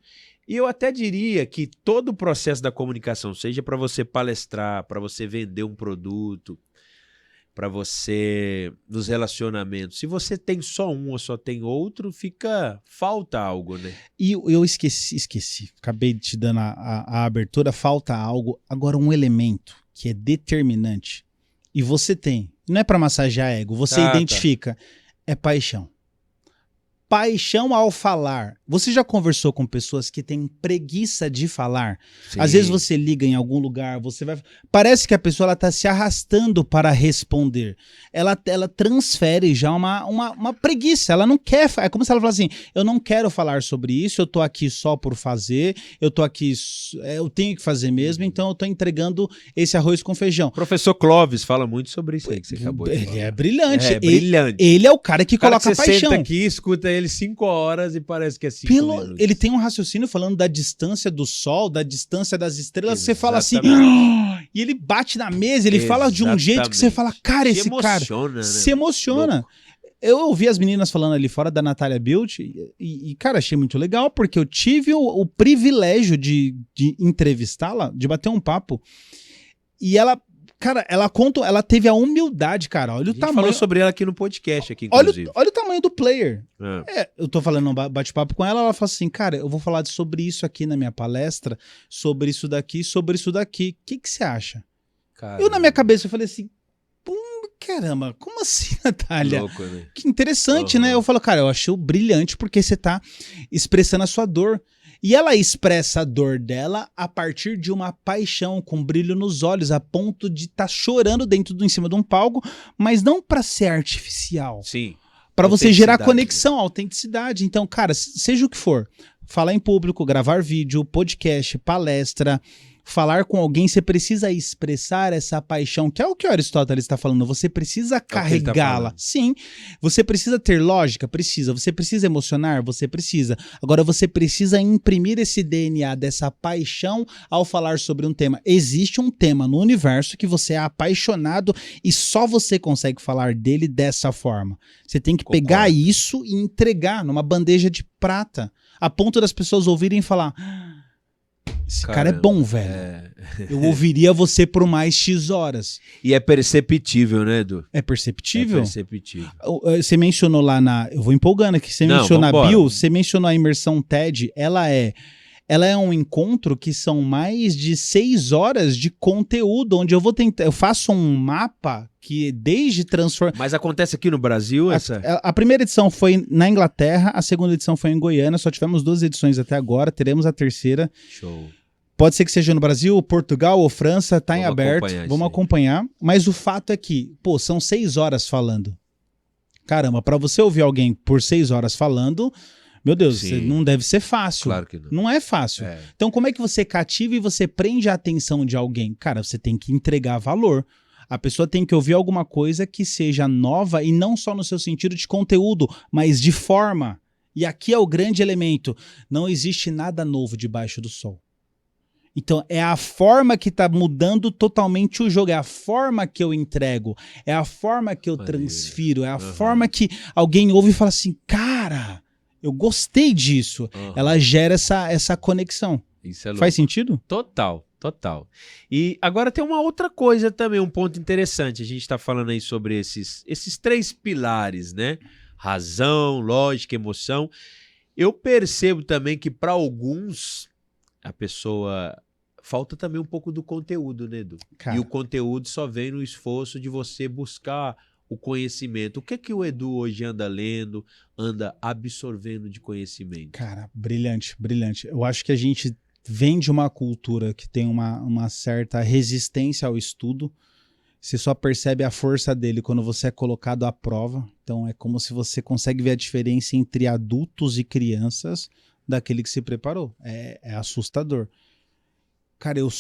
E eu até diria que todo o processo da comunicação, seja para você palestrar, para você vender um produto, para você, nos relacionamentos, se você tem só um ou só tem outro, falta algo, né? E eu esqueci, acabei te dando a abertura, falta algo, agora um elemento que é determinante, e você tem, não é para massagear ego, você identifica, é paixão. Paixão ao falar, Você já conversou com pessoas que têm preguiça de falar? Sim. Às vezes você liga em algum lugar, você vai... Parece que a pessoa ela tá se arrastando para responder. Ela transfere já uma preguiça. Ela não quer... É como se ela falasse assim, eu não quero falar sobre isso, eu tô aqui só por fazer, eu tô aqui... Eu tenho que fazer mesmo, então eu tô entregando esse arroz com feijão. O professor Clóvis fala muito sobre isso aí que você acabou de falar. Ele é brilhante. Brilhante. Ele é o cara que coloca você paixão. Senta aqui, escuta ele 5 horas e parece que é 5 minutos. Ele tem um raciocínio falando da distância do sol, da distância das estrelas. Exatamente. Você fala assim... E ele bate na mesa, ele fala de um jeito que você fala, cara, esse cara... Né? Se emociona. Louco. Eu ouvi as meninas falando ali fora da Natália Bilt e, cara, achei muito legal, porque eu tive o privilégio de entrevistá-la, de bater um papo. E ela... Cara, ela teve a humildade, cara. Olha o tamanho. Falou sobre ela aqui no podcast, aqui, inclusive. Olha o tamanho do player. Eu tô falando um bate-papo com ela, ela fala assim, cara, eu vou falar sobre isso aqui na minha palestra, sobre isso daqui, sobre isso daqui. O que você acha? Caramba. Eu, na minha cabeça, eu falei assim, caramba, como assim, Natália? Louco, né? Que interessante, né? Eu falo, cara, eu achei brilhante porque você tá expressando a sua dor. E ela expressa a dor dela a partir de uma paixão, com brilho nos olhos, a ponto de estar chorando em cima de um palco, mas não para ser artificial. Sim. Para você gerar conexão, autenticidade. Então, cara, seja o que for, falar em público, gravar vídeo, podcast, palestra, falar com alguém, você precisa expressar essa paixão, que é o que o Aristóteles está falando, você precisa carregá-la. Sim, você precisa ter lógica? Precisa. Você precisa emocionar? Você precisa. Agora, você precisa imprimir esse DNA dessa paixão ao falar sobre um tema. Existe um tema no universo que você é apaixonado e só você consegue falar dele dessa forma. Você tem que pegar isso e entregar numa bandeja de prata, a ponto das pessoas ouvirem e falar... Esse cara é bom, velho. Eu ouviria você por mais X horas. E é perceptível, né, Edu? É perceptível? É perceptível. Você mencionou lá eu vou empolgando aqui. Você mencionou a Bill, você mencionou a imersão TED. Ela é um encontro que são mais de 6 horas de conteúdo, onde eu faço um mapa que desde transforma... Mas acontece aqui no Brasil essa? A primeira edição foi na Inglaterra, a segunda edição foi em Goiânia, só tivemos 2 edições até agora, teremos a terceira. Show. Pode ser que seja no Brasil, Portugal ou França, tá em aberto, vamos acompanhar. Mas o fato é que, são 6 horas falando. Caramba, para você ouvir alguém por 6 horas falando... Meu Deus, não deve ser fácil. Claro que não. Não é fácil. Então, como é que você cativa e você prende a atenção de alguém? Cara, você tem que entregar valor. A pessoa tem que ouvir alguma coisa que seja nova e não só no seu sentido de conteúdo, mas de forma. E aqui é o grande elemento. Não existe nada novo debaixo do sol. Então, é a forma que está mudando totalmente o jogo. É a forma que eu entrego. É a forma que eu transfiro. É a forma que alguém ouve e fala assim, cara... Eu gostei disso. Ela gera essa conexão. Isso é louco. Faz sentido? Total. E agora tem uma outra coisa também, um ponto interessante. A gente está falando aí sobre esses 3 pilares, né? Razão, lógica, emoção. Eu percebo também que para alguns a pessoa... Falta também um pouco do conteúdo, né, Edu? Cara. E o conteúdo só vem no esforço de você buscar... o conhecimento. O que o Edu hoje anda lendo, anda absorvendo de conhecimento? Cara, brilhante. Eu acho que a gente vem de uma cultura que tem uma certa resistência ao estudo. Você só percebe a força dele quando você é colocado à prova. Então é como se você consegue ver a diferença entre adultos e crianças daquele que se preparou. É assustador. Cara, eu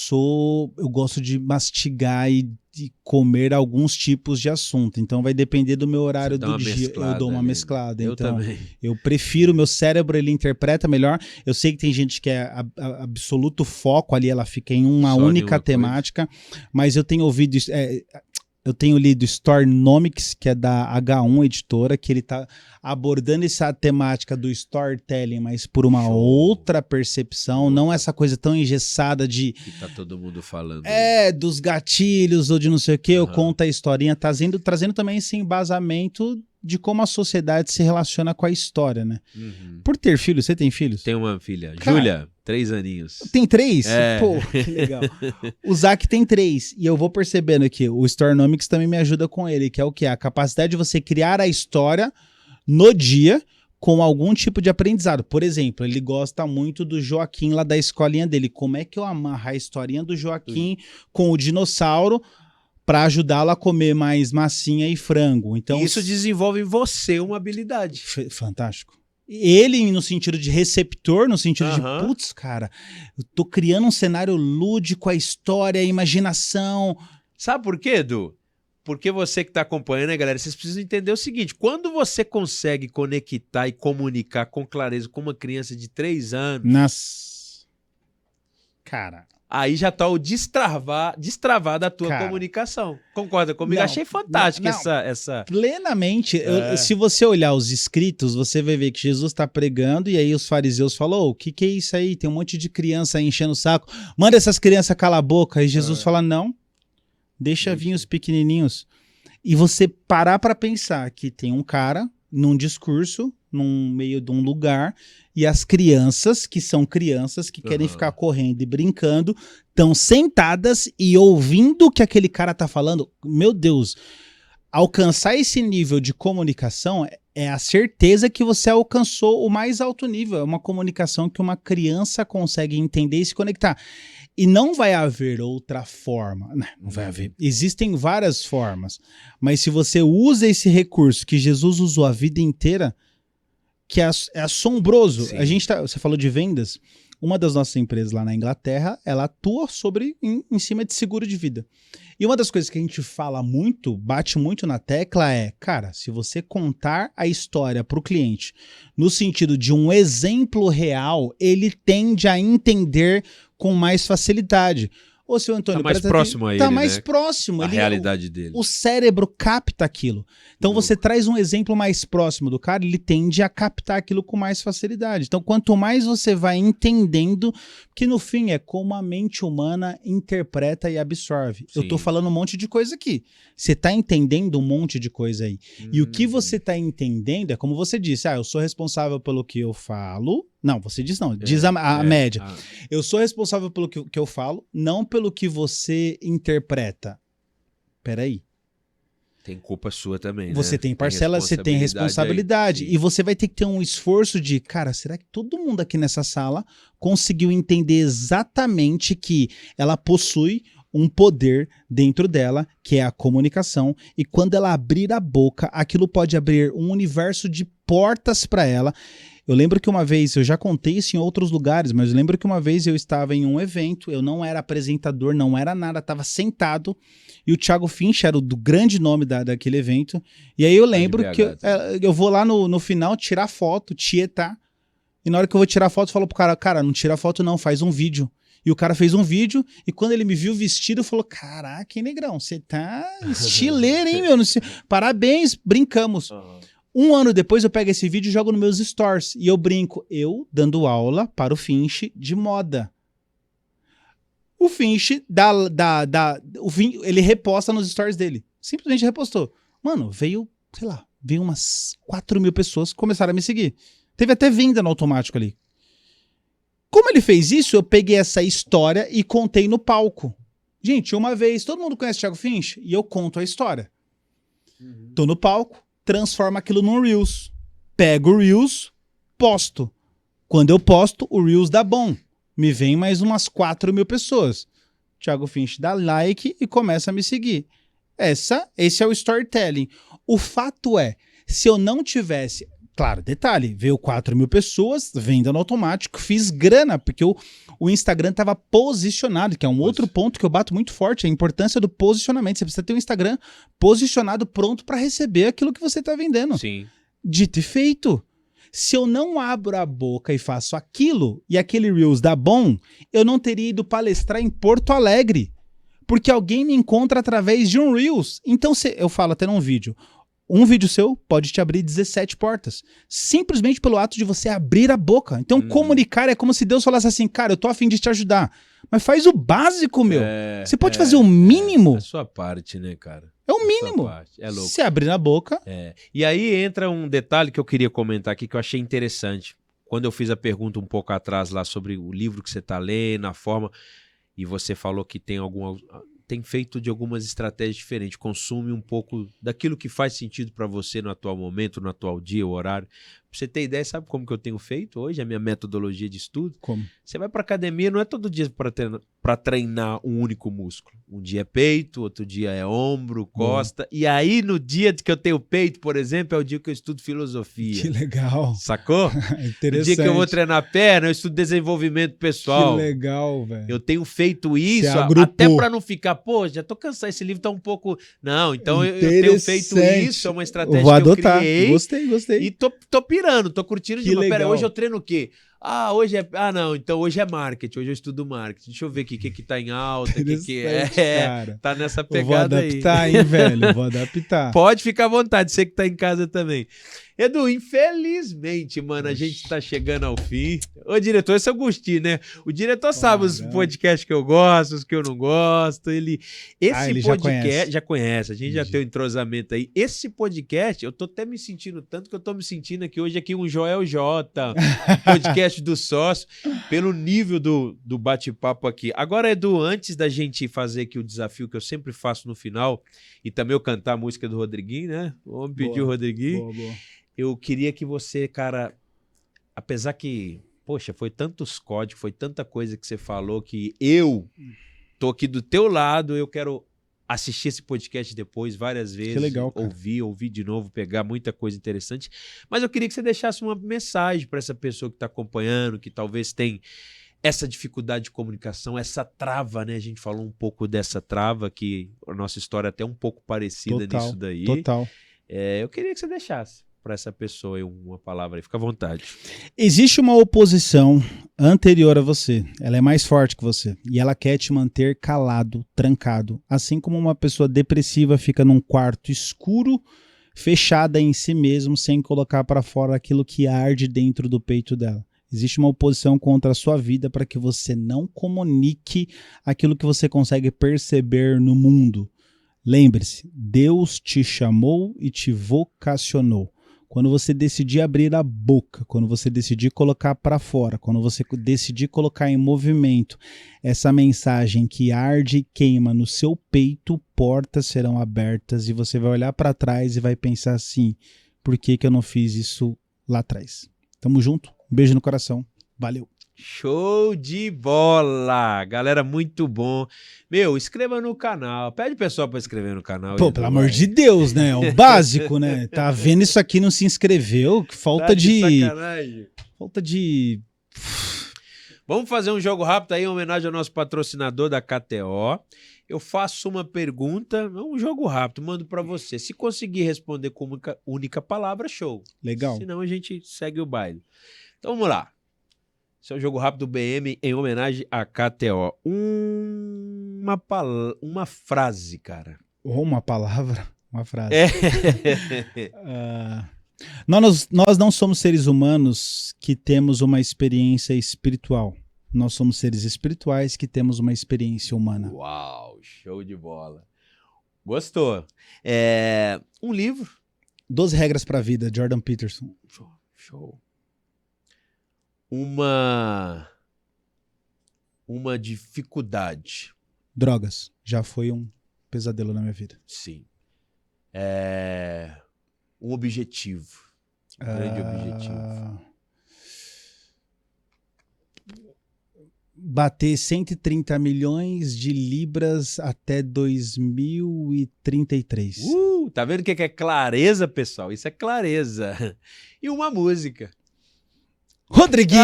gosto de mastigar e de comer alguns tipos de assunto. Então vai depender do meu horário do dia. Eu dou uma mesclada. Eu então, também. Eu prefiro, meu cérebro ele interpreta melhor. Eu sei que tem gente que é absoluto foco ali, ela fica em uma única temática, mas eu tenho ouvido isso. Eu tenho lido Storynomics, que é da H1 Editora, que ele está abordando essa temática do storytelling, mas por uma outra percepção, não essa coisa tão engessada de... Que tá todo mundo falando. Dos gatilhos ou de não sei o quê, eu conto a historinha, trazendo também esse embasamento de como a sociedade se relaciona com a história, né? Por ter filhos, você tem filhos? Tenho uma filha, Júlia, 3 aninhos. Tem 3? Pô, que legal. O Zac tem 3, e eu vou percebendo que o Storynomics também me ajuda com ele, que é o quê? A capacidade de você criar a história no dia, com algum tipo de aprendizado. Por exemplo, ele gosta muito do Joaquim lá da escolinha dele. Como é que eu amarro a historinha do Joaquim com o dinossauro para ajudá-lo a comer mais massinha e frango? Então, isso desenvolve em você uma habilidade. Fantástico. Ele no sentido de receptor, no sentido de, putz, cara, eu tô criando um cenário lúdico, a história, a imaginação. Sabe por quê, Edu? Porque você que tá acompanhando, né, galera, vocês precisam entender o seguinte, quando você consegue conectar e comunicar com clareza com uma criança de 3 anos... Cara... Aí já tá o destravar da tua comunicação. Concorda comigo? Não, achei fantástico essa... Plenamente. Se você olhar os escritos, você vai ver que Jesus está pregando e aí os fariseus falam, o que é isso aí? Tem um monte de criança aí enchendo o saco. Manda essas crianças calar a boca. E Jesus fala, não, deixa vir os pequenininhos. E você parar para pensar que tem um cara num discurso, num meio de um lugar, e as crianças, que são crianças que querem ficar correndo e brincando, estão sentadas e ouvindo o que aquele cara tá falando. Meu Deus, alcançar esse nível de comunicação é a certeza que você alcançou o mais alto nível. É uma comunicação que uma criança consegue entender e se conectar. E não vai haver outra forma. Não vai haver. Existem várias formas. Mas se você usa esse recurso que Jesus usou a vida inteira, que é assombroso. Sim. Você falou de vendas. Uma das nossas empresas lá na Inglaterra, ela atua em cima de seguro de vida. E uma das coisas que a gente fala muito, bate muito na tecla é, cara, se você contar a história para o cliente no sentido de um exemplo real, ele tende a entender com mais facilidade. Ô, seu Antônio, tá mais próximo a ele, tá mais né? próximo. A realidade dele. O cérebro capta aquilo. Então você traz um exemplo mais próximo do cara, ele tende a captar aquilo com mais facilidade. Então quanto mais você vai entendendo, que no fim é como a mente humana interpreta e absorve. Sim. Eu tô falando um monte de coisa aqui. Você tá entendendo um monte de coisa aí. E o que você tá entendendo é como você disse, eu sou responsável pelo que eu falo. Não, você diz não, diz a média. Eu sou responsável pelo que eu falo, não pelo que você interpreta. Peraí. Tem culpa sua também, você né? Tem parcela, você tem responsabilidade. E você vai ter que ter um esforço de, cara, será que todo mundo aqui nessa sala conseguiu entender exatamente que ela possui um poder dentro dela, que é a comunicação, e quando ela abrir a boca, aquilo pode abrir um universo de portas para ela. Eu lembro que uma vez, eu já contei isso em outros lugares, mas eu lembro que uma vez eu estava em um evento, eu não era apresentador, não era nada, estava sentado, e o Thiago Finch era o grande nome daquele evento, e aí eu lembro que eu vou lá no final tirar foto, tietar, e na hora que eu vou tirar foto, eu falo pro cara, não tira foto não, faz um vídeo. E o cara fez um vídeo, e quando ele me viu vestido, falou, caraca, hein, negrão, você tá estileiro, hein, meu? Parabéns, brincamos. Um ano depois eu pego esse vídeo e jogo nos meus stories. E eu brinco, eu dando aula para o Finch de moda. O Finch, ele reposta nos stories dele. Simplesmente repostou. Mano, veio umas 4.000 pessoas que começaram a me seguir. Teve até venda no automático ali. Como ele fez isso, eu peguei essa história e contei no palco. Gente, uma vez, todo mundo conhece o Thiago Finch? E eu conto a história. Tô no palco, transformo aquilo num Reels. Pego o Reels, posto. Quando eu posto, o Reels dá bom. Me vem mais umas 4.000 pessoas. Thiago Finch dá like e começa a me seguir. Esse é o storytelling. O fato é, se eu não tivesse... Claro, detalhe, veio 4.000 pessoas, venda no automático, fiz grana, porque o Instagram estava posicionado, que é um outro ponto que eu bato muito forte, a importância do posicionamento. Você precisa ter um Instagram posicionado, pronto para receber aquilo que você está vendendo. Sim. Dito e feito. Se eu não abro a boca e faço aquilo, e aquele Reels dá bom, eu não teria ido palestrar em Porto Alegre, porque alguém me encontra através de um Reels. Então, eu falo até num vídeo... Um vídeo seu pode te abrir 17 portas. Simplesmente pelo ato de você abrir a boca. Então, comunicar é como se Deus falasse assim, cara, eu tô a fim de te ajudar. Mas faz o básico, meu. Você pode fazer o mínimo. É a sua parte, né, cara? É o mínimo. É louco. Se abrir a boca. E aí entra um detalhe que eu queria comentar aqui, que eu achei interessante. Quando eu fiz a pergunta um pouco atrás lá sobre o livro que você tá lendo, a forma, e você falou que tem feito de algumas estratégias diferentes, consome um pouco daquilo que faz sentido para você no atual momento, no atual dia, o horário, Pra você ter ideia, sabe como que eu tenho feito hoje, a minha metodologia de estudo? Como? Você vai pra academia, não é todo dia pra treinar um único músculo. Um dia é peito, outro dia é ombro, costa. E aí, no dia que eu tenho peito, por exemplo, é o dia que eu estudo filosofia. Que legal. Sacou? Interessante. No dia que eu vou treinar perna, eu estudo desenvolvimento pessoal. Que legal, velho. Eu tenho feito isso até pra não ficar, pô, já tô cansado, esse livro tá um pouco... Não, então eu tenho feito isso, é uma estratégia vou que eu adotar. criei. Gostei. E tô pirando, tô curtindo Que legal. Pera, hoje eu treino o quê? Hoje é... não, então hoje é marketing, hoje eu estudo marketing. Deixa eu ver aqui o que tá em alta, o que é. Cara. Tá nessa pegada aí. Vou adaptar, hein, velho? Vou adaptar. Pode ficar à vontade, você que tá em casa também. Edu, infelizmente, mano, a gente tá chegando ao fim. Ô, diretor, esse é o Agostinho, né? O diretor sabe os podcasts que eu gosto, os que eu não gosto. Ele podcast já conhece, a gente já tem um entrosamento aí. Esse podcast, eu tô até me sentindo tanto que eu tô me sentindo aqui um Joel J, podcast do sócio, pelo nível do bate-papo aqui. Agora, Edu, antes da gente fazer aqui o desafio que eu sempre faço no final, e também eu cantar a música do Rodriguinho, né? Vamos pedir o Rodriguinho. Boa. Eu queria que você, cara, apesar que, poxa, foi tantos códigos, foi tanta coisa que você falou que eu tô aqui do teu lado, eu quero assistir esse podcast depois várias vezes, que legal, cara. ouvir de novo, pegar muita coisa interessante, mas eu queria que você deixasse uma mensagem para essa pessoa que está acompanhando, que talvez tem essa dificuldade de comunicação, essa trava, né? A gente falou um pouco dessa trava, que a nossa história é até um pouco parecida nisso daí. Total. Eu queria que você deixasse para essa pessoa aí uma palavra aí. Fica à vontade. Existe uma oposição anterior a você. Ela é mais forte que você. E ela quer te manter calado, trancado. Assim como uma pessoa depressiva fica num quarto escuro, fechada em si mesmo, sem colocar para fora aquilo que arde dentro do peito dela. Existe uma oposição contra a sua vida para que você não comunique aquilo que você consegue perceber no mundo. Lembre-se, Deus te chamou e te vocacionou. Quando você decidir abrir a boca, quando você decidir colocar para fora, quando você decidir colocar em movimento essa mensagem que arde e queima no seu peito, portas serão abertas e você vai olhar para trás e vai pensar assim, por que eu não fiz isso lá atrás? Tamo junto, um beijo no coração, valeu! Show de bola! Galera, muito bom. Meu, inscreva no canal. Pede o pessoal para inscrever no canal. Pô, pelo amor de Deus, né? O básico, né? Tá vendo isso aqui e não se inscreveu? Que falta tá de sacanagem. Falta de... Vamos fazer um jogo rápido aí em homenagem ao nosso patrocinador da KTO. Eu faço uma pergunta, um jogo rápido, mando para você. Se conseguir responder com uma única palavra, show. Legal. Senão a gente segue o baile. Então vamos lá. Esse é o jogo rápido BM em homenagem à KTO. Uma frase, cara. Ou uma palavra? Uma frase. Nós não somos seres humanos que temos uma experiência espiritual. Nós somos seres espirituais que temos uma experiência humana. Uau, show de bola. Gostou. Um livro. 12 Regras para a Vida, Jordan Peterson. Show. Uma dificuldade. Drogas. Já foi um pesadelo na minha vida. Sim. Um objetivo. Um grande objetivo. Bater 130 milhões de libras até 2033. Tá vendo o que é clareza, pessoal? Isso é clareza. E uma música. Rodriguinho!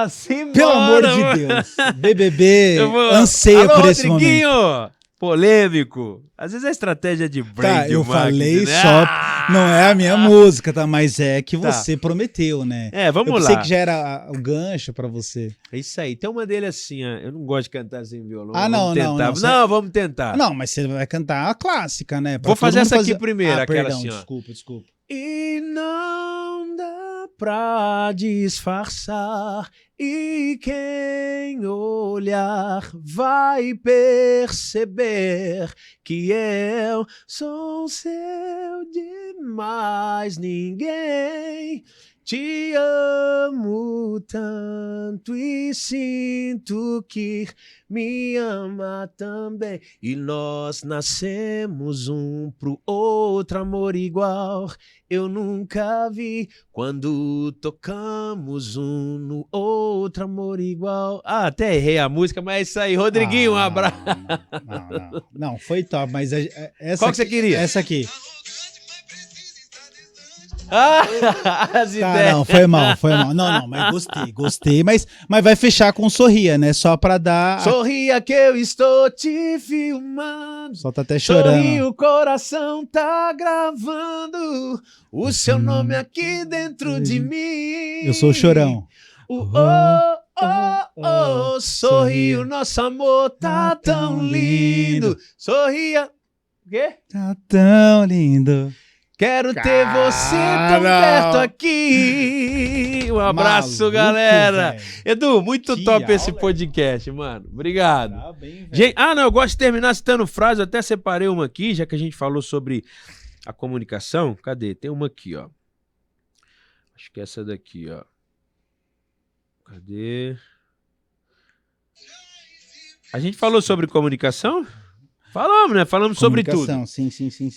Simbora, pelo amor de Deus! BBB anseia por esse Rodriguinho! momento. Polêmico. Às vezes é estratégia de brand. Tá, eu falei né? Só... Não é a minha música, tá? Mas é que você prometeu, né? Vamos lá. Eu pensei que já era o gancho pra você. É isso aí. Tem uma dele assim, ó. Eu não gosto de cantar sem violão. Não. Vamos tentar. Não, mas você vai cantar a clássica, né? Vou fazer essa aqui primeiro. Aquela perdão, assim, ó. Desculpa. E não dá pra disfarçar, e quem olhar vai perceber que eu sou seu de mais ninguém. Te amo tanto e sinto que me ama também. E nós nascemos um pro outro, amor igual. Eu nunca vi quando tocamos um no outro, amor igual. Ah, até errei a música, mas é isso aí. Rodriguinho, um abraço. Não, foi top, mas essa. Qual que você queria? Essa aqui. As ideias. Não, foi mal. Não, mas gostei, mas vai fechar com Sorria, né? Só pra dar. Sorria que eu estou te filmando. Só tá até chorando. Sorria, o coração tá gravando o seu nome aqui dentro de mim. Eu sou o Chorão. Sorria, o nosso amor tá tão lindo. Sorria. O quê? Tá tão lindo. Quero ter você tão perto aqui. Um abraço, maluco, galera. Véio. Edu, muito que top aula, esse podcast, mano. Obrigado. Tá bem, gente, não, eu gosto de terminar citando frases. Eu até separei uma aqui, já que a gente falou sobre a comunicação. Cadê? Tem uma aqui, ó. Acho que é essa daqui, ó. Cadê? A gente falou sobre comunicação? Falamos, né? Falamos sobre tudo. Sim.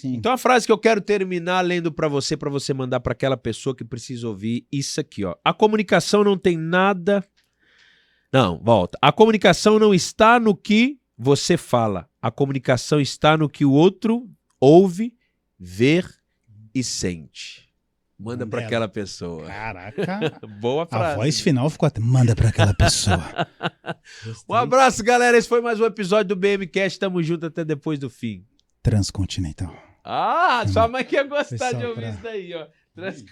Então a frase que eu quero terminar lendo pra você mandar pra aquela pessoa que precisa ouvir isso aqui, ó. A comunicação não tem nada... Não, volta. A comunicação não está no que você fala. A comunicação está no que o outro ouve, vê e sente. Manda pra aquela pessoa. Caraca. Boa frase. A voz final ficou até... Manda pra aquela pessoa. Um abraço, galera. Esse foi mais um episódio do BMcast. Tamo junto até depois do fim. Transcontinental. Sua mãe que ia gostar de ouvir isso daí, ó.